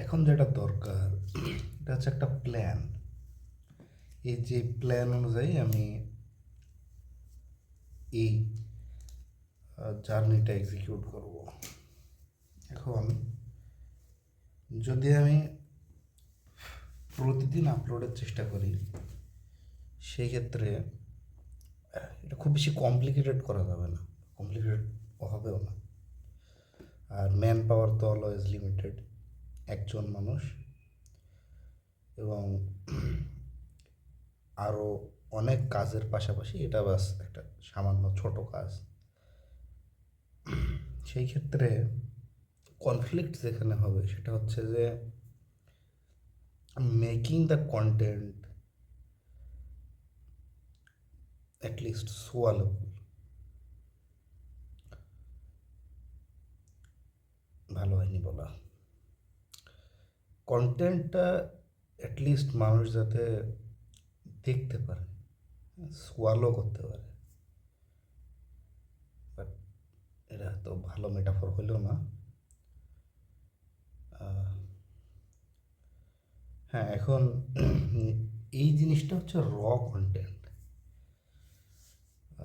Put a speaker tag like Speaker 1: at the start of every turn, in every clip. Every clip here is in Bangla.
Speaker 1: এখন যেটা দরকার এটা হচ্ছে একটা প্ল্যান। এই যে প্ল্যান অনুযায়ী আমি এই জার্নিটা এক্সিকিউট করব। এখন যদি আমি প্রতিদিন আপলোডের চেষ্টা করি, সেই ক্ষেত্রে এটা খুব বেশি কমপ্লিকেটেড করা যাবে না, কমপ্লিকেটেড হবেও না। আর ম্যান পাওয়ার তো অলওয়েজ লিমিটেড, একজন মানুষ, এবং আরও অনেক কাজের পাশাপাশি এটা বাস একটা সামান্য ছোট কাজ। সেই ক্ষেত্রে কনফ্লিক্ট যেখানে হবে সেটা হচ্ছে যে মেকিং দ্য কন্টেন্ট অ্যাটলিস্ট সোয়ালেবল, ভালো হয়নি বলা, কন্টেন্টটা অ্যাটলিস্ট মানুষ যাতে দেখতে পারে, সোয়ালো করতে পারে। বাট এটা তো ভালো মেটাফর হইল না। হ্যাঁ, এখন এই জিনিসটা হচ্ছে র কন্টেন্ট,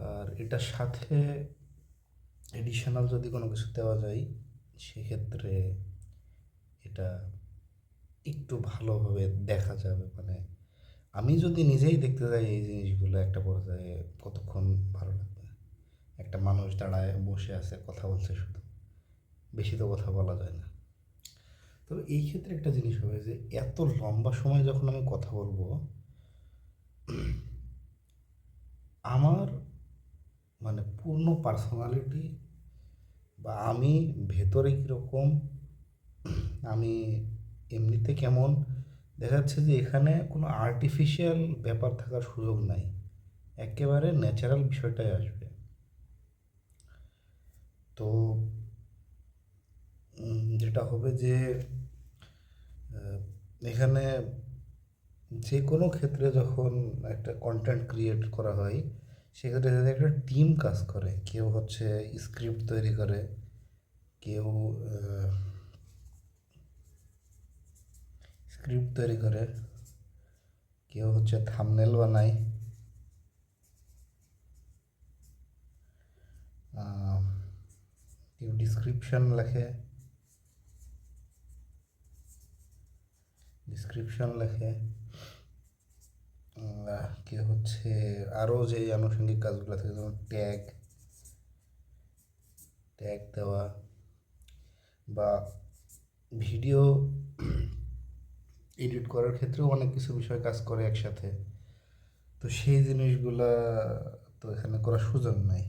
Speaker 1: আর এটার সাথে এডিশনাল যদি কোনো কিছু দেওয়া যায় সেক্ষেত্রে এটা একটু ভালোভাবে দেখা যাবে। মানে আমি যদি নিজেই দেখতে যাই এই জিনিসগুলো একটা পর্যায়ে কতক্ষণ ভালো লাগবে। একটা মানুষ দাঁড়ায় বসে আছে, কথা বলছে, শুধু বেশি তো কথা বলা যায় না। তবে এই ক্ষেত্রে একটা জিনিস হবে যে এত লম্বা সময় যখন আমি কথা বলবো, আমার মানে পূর্ণ পার্সোনালিটি বা আমি ভেতরে কীরকম, আমি এমনিতে কেমন, দেখা যাচ্ছে যে এখানে কোনো আর্টিফিশিয়াল ব্যাপার থাকার সুযোগ নাই, একেবারে ন্যাচারাল বিষয়টাই আসবে। তো যেটা হবে যে এখানে যে কোনো ক্ষেত্রে যখন একটা কন্টেন্ট ক্রিয়েট করা হয় সেক্ষেত্রে যদি একটা টিম কাজ করে, কেউ হচ্ছে স্ক্রিপ্ট তৈরি করে, কেউ স্ক্রিপ্ট তৈরি করে, কেউ হচ্ছে থাম্বনেল বানায়, কেউ ডিসক্রিপশন লেখে, কেউ হচ্ছে আরও যে আনুষঙ্গিক কাজগুলো থাকে, যেমন ট্যাগ ট্যাগ দেওয়া বা ভিডিও এডিট করার ক্ষেত্রেও অনেক কিছু বিষয় কাজ করে একসাথে। তো সেই জিনিসগুলা তো এখানে করার সুযোগ নাই।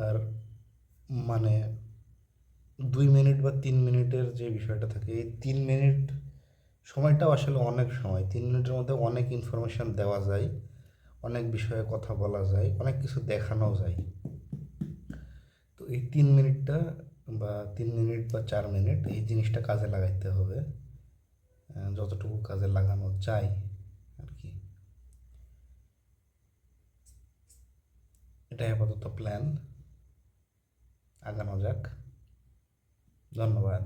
Speaker 1: আর মানে 2 মিনিট বা 3 মিনিটের যে বিষয়টা থাকে, এই 3 মিনিট সময়টাও আসলে অনেক সময়। 3 মিনিটের মধ্যে অনেক ইনফরমেশান দেওয়া যায়, অনেক বিষয়ে কথা বলা যায়, অনেক কিছু দেখানো যায়। তো এই 3 মিনিটটা বা 3 মিনিট বা 4 মিনিট এই জিনিসটা কাজে লাগাইতে হবে, যতটুকু কাজে লাগানো যায় আর কি। এটাই আপাতত প্ল্যান, আগানো যাক। ধন্যবাদ।